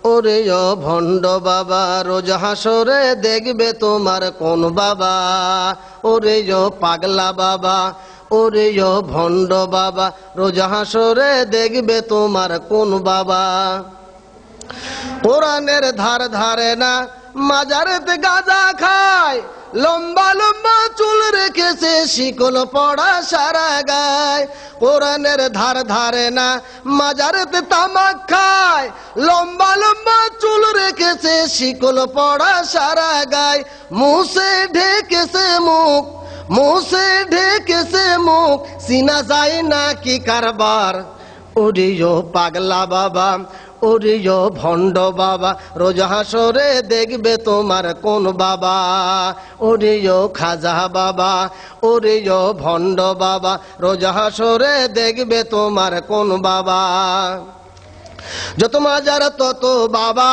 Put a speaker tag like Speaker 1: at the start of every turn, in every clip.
Speaker 1: ওরে ও ভণ্ড বাবা রোজ হাসরে দেখবে তোমার কোন বাবা। ওরে ও পাগলা বাবা, ওরে ও ভণ্ড বাবা রোজ হাসরে দেখবে তোমার কোন বাবা। কোরআনের ধার ধারে না, মাজারেতে গাঁজা খায়, লম্বা লম্বা চুল রেখেছে শিকল পড়া সারা গায়। কোরআনের ধার ধারে না, মাজারেতে তামাক খায়, লম্বা লম্বা চুল রেখেছে শিকল পড়া সারা গায়। মুছে ঢেকেছে মুখ, মুছে ঢেকেছে মুখ, চিনা যায় না কি কারবার। ওরে ও পাগলা বাবা, ওরে ও ভণ্ড বাবা রোজ হাসরে দেখবে তোমার কোন বাবা। ওরে ও খাজা বাবা, ওরে ও ভণ্ড বাবা রোজ হাসরে দেখবে তোমার কোন বাবা। যত মাজার তত বাবা,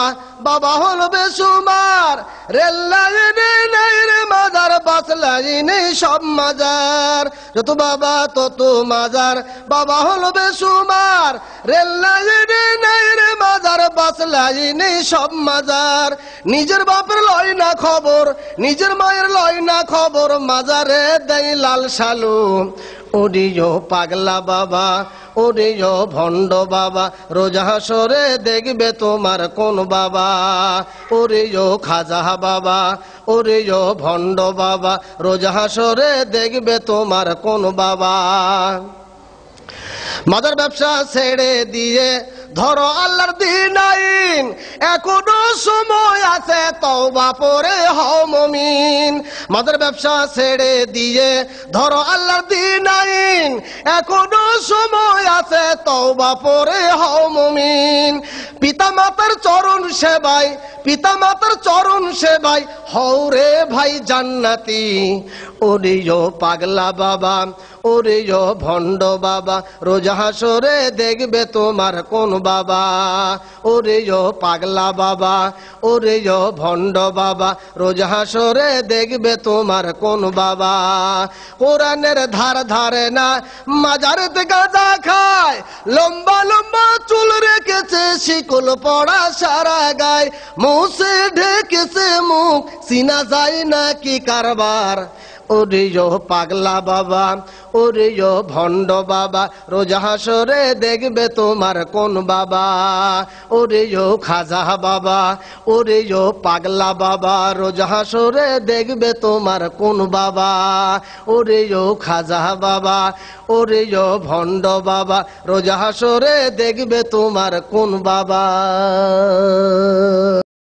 Speaker 1: বাবা হল বেসুমার, রেল লাইনে নাই রে মাজার, বাস লাইনে সব মাজার। যত বাবা তত মাজার, বাবা হল বেসুমার, রেল লাইনে নাই রে মাজার, বাস লাইনে সব মাজার। নিজের বাপের লয় না খবর, নিজের মায়ের লয় না খবর, মাজারে দেয় লাল সালু। ওরে ও পাগলা বাবা, ওরে ও ভণ্ড বাবা রোজ হাসরে দেখবে তোমার কোন বাবা। ওরে ও খাজা বাবা, ওরে ও ভণ্ড বাবা রোজ হাসরে দেখবে তোমার কোন বাবা। মাদার ব্যবসা ছেড়ে দিয়ে ধরো আল্লাহর দ্বীন আইন, এখনো সময় আছে তওবা পড়ে হও মুমিন। মাদার ব্যবসা ছেড়ে দিয়ে ধরো আল্লাহর দ্বীন আইন, এখনো সময় আছে তওবা পড়ে হও মুমিন। পিতা মাতার চরণ সেবায়, পিতা মাতার চরণ সেবায় হও রে ভাই জান্নাতি। ওরে ও পাগলা বাবা, ওরে ও ভণ্ড বাবা রোজ হাসরে দেখবে তোমার কোন বাবা। ওরে ও পাগলা বাবা, ওরে ও ভণ্ড বাবা রোজ হাসরে দেখবে তোমার কোন বাবা। কোরআনের ধার ধারে না, মাজারেতে গাঁজা খায়, লম্বা লম্বা চুল রেখেছে শিকল পড়া সারা গায়। মুছে ঢেকেছে মুখ, চিনা যায় না কি কারবার। ওরে ও পাগলা বাবা, ওরে ও ভণ্ড বাবা রোজ হাসরে দেখবে তোমার কোন বাবা। ওরে ও খাজা বাবা, ওরে ও পাগলা বাবা রোজ হাসরে দেখবে তোমার কোন বাবা। ওরে ও খাজা বাবা, ওরে ও ভণ্ড বাবা রোজ হাসরে দেখবে তোমার কোন বাবা।